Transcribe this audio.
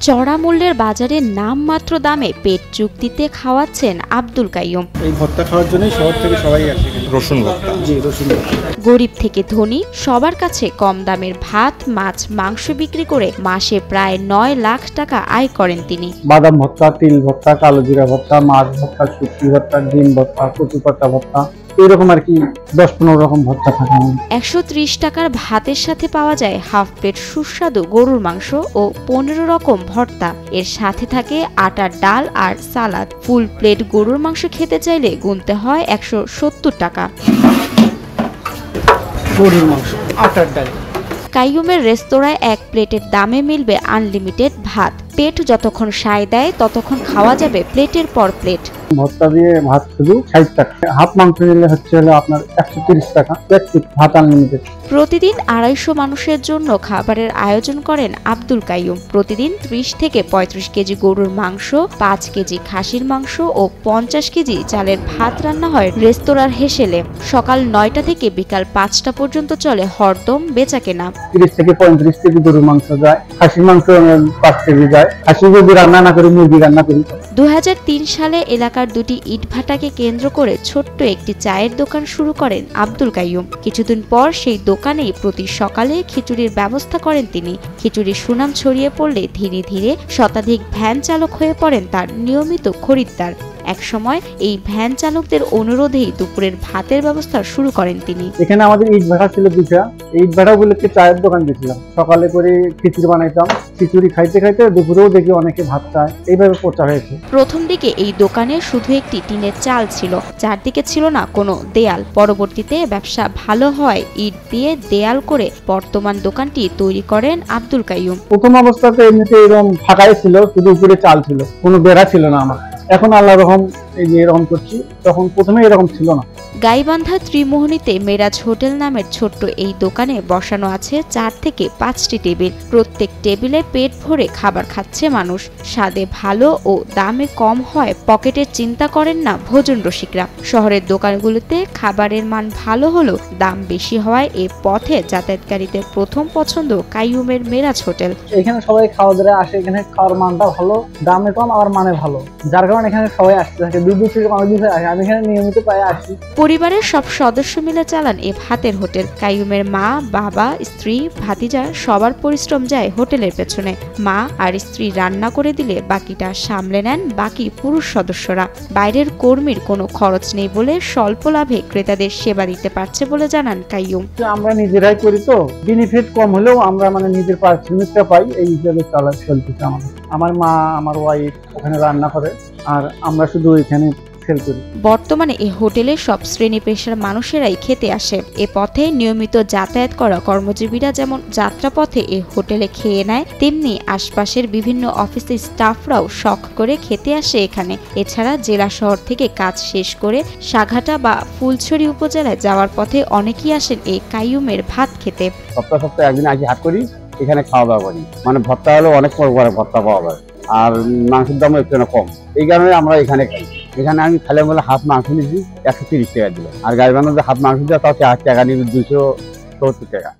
চড়া মূল্যের বাজারে নামমাত্র দামে পেট চুক্তিতে খাওয়াচ্ছেন আব্দুল কাইয়ুম। এই ভর্তা খাওয়ার জন্যই শহর থেকে সবাই আসে। রসুন ভর্তা। জি, রসুন ভর্তা। গরিব থেকে ধনী সবার কাছে কম দামের ভাত, মাছ, মাংস বিক্রি করে মাসে প্রায় 9 লাখ টাকা আয় করেন তিনি। বাদাম ভর্তা, তিল ভর্তা, কালো জিরা ভর্তা, মাছ ভর্তা, শুটকি ভর্তা, ডিম ভর্তা, কচু পাতা ভর্তা, এরকম আর কি 10-15 রকম ভর্তা থাকে। 130 টাকার ভাতের সাথে পাওয়া যায় হাফ প্লেট সুস্বাদু গরুর মাংস ও 15 রকম ভর্তা। এর সাথে থাকে আটার ডাল আর সালাদ। ফুল প্লেট গরুর মাংস খেতে চাইলে গুনতে হয় 170 টাকা। গরুর মাংস, আটার ডাল। কাইয়ুমের রেস্তোরাঁয় এক প্লেটের দামে মিলবে আনলিমিটেড ভাত। পেট যতক্ষণ সায় দেয় ততক্ষণ খাওয়া যাবে প্লেটের পর প্লেট। ভর্তা দিয়ে ভাত শুধু 60 টাকা, হাফ মাংস নিলে হচ্ছে আপনার 130 টাকা, ভাত আনলিমিটেড। প্রতিদিন 250 মানুষের জন্য খাবারের আয়োজন করেন আব্দুল কাইয়ুম। প্রতিদিন 30 থেকে 35 কেজি গরুর মাংস, 5 কেজি খাসির মাংস ও 50 কেজি চালের ভাত রান্না হয় রেস্তোরাঁর হেসেলে। সকাল 9টা থেকে বিকাল 5টা পর্যন্ত চলে হরদম বেচাকেনা। 30 থেকে 35 কেজি গরুর মাংস যায়, খাসির মাংস 5 কেজি যায়। খাসি যদি রান্না না করি, মুরগি রান্না করি। 2003 সালে এলাকার দুটি ইটভাটাকে কেন্দ্র করে ছোট্ট একটি চায়ের দোকান শুরু করেন আব্দুল কাইয়ুম। কিছুদিন পর সেই দোকানেই প্রতি সকালে খিচুড়ির ব্যবস্থা করেন তিনি। খিচুড়ির সুনাম ছড়িয়ে পড়লে ধীরে ধীরে শতাধিক ভ্যান চালক হয়ে পড়েন তার নিয়মিত খরিদ্দার। একসময় এই ভ্যান চালকদের অনুরোধেই দুপুরের ভাতের ব্যবস্থা শুরু করেন তিনি। এখানে আমাদের ইট ভাটা ছিল দুটা, ইট ভাটাগুলোকে চায়ের দোকান দিয়েছিলাম। সকালে করে খিচুড়ি বানাইতাম, খিচুড়ি খাইতে খাইতে দুপুরেও দেখি অনেকে ভাত চায়। এইভাবে প্রচার হয়েছে। প্রথম দিকে এই দোকানে শুধু একটি টিনের চাল ছিল, চারদিকে ছিল না কোনো দেয়াল। পরবর্তীতে ব্যবসা ভালো হয় ইট দিয়ে দেয়াল করে বর্তমান দোকানটি তৈরি করেন আব্দুল কাইয়ুম। প্রথম অবস্থাতে এমনিতে এরকম ফাঁকাই ছিল, শুধু উপরে চাল ছিল, কোনো বেড়া ছিল না আমার। এখন আল্লাহ রহম এই যে এরকম করছি, তখন প্রথমে এরকম ছিল না। গাইবান্ধা ত্রিমোহনীতে মেরাজ হোটেল নামের ছোট্ট এই দোকানে বসানো আছে 4 থেকে 5টি টেবিল। প্রত্যেক টেবিলে পেট ভরে খাবার খাচ্ছে মানুষ। স্বাদে ভালো ও দামে কম হয় পকেটের চিন্তা করেন না ভোজন রসিকরা। শহরের দোকানগুলোতে খাবারের মান ভালো হলেও দাম বেশি হওয়ায় এ পথে যাতায়াতকারীদের প্রথম পছন্দ কাইয়ুমের মেরাজ হোটেল। এখানে সবাই খাওয়া দাওয়া আসে, এখানে খাওয়ার মানটা ভালো, দামে কম আর মানে ভালো, যার কারণে এখানে সবাই আসতে থাকে। দূর দূর থেকে অনেক দূর আসে। আমি এখানে নিয়মিত প্রায় আসি। পরিবারের সব সদস্য মিলে চালান এ ভাতের হোটেল। কাইয়ুমের মা, বাবা, স্ত্রী, ভাতিজা সবার পরিশ্রম যায় হোটেলের পেছনে। মা আর স্ত্রী রান্না করে দিলে বাকিটা সামলে নেন বাকি পুরুষ সদস্যরা। বাইরের কর্মীর কোনো খরচ নেই বলে স্বল্প লাভে ক্রেতাদের সেবা দিতে পারছে বলে জানান কাইয়ুম। আমরা নিজেরাই করি তো বেনিফিট কম হলেও আমরা নিজের পারিশ্রমিকটা পাই, এই হিসাবে চলতেছে আমাদের। আমার মা, আমার ওয়াইফ ওখানে রান্না করে আর আমরা শুধু এখানে সেল করি। বর্তমানে এই হোটেলে সব শ্রেণী পেশার মানুষেরাই খেতে আসে। এ পথে নিয়মিত যাতায়াত করা কর্মজীবীরা যেমন যাত্রাপথে এ হোটেলে খেয়ে নেয়, তেমনি আশপাশের বিভিন্ন অফিসের স্টাফরাও শখ করে খেতে আসে এখানে। এছাড়া জেলা শহর থেকে কাজ শেষ করে সাঘাটা বা ফুলছড়ি উপজেলায় যাওয়ার পথে অনেকেই আসেন এই কাইয়ুমের ভাত খেতে। সপ্তাহে একদিন আসি হাট করি, এখানে খাওয়া দাওয়া করি। ভর্তা হলে অনেক পরে ভর্তা পাওয়া যায় আর মাংসের দামও একটু কম, এই কারণে আমরা এখানে খাই। এখানে আমি খালে বলে হাফ মাংস নিচ্ছি 130 টাকা দিল, আর গাইবান্ধাতে হাফ মাংস দেওয়া তাও টাকা নিবি 270 টাকা।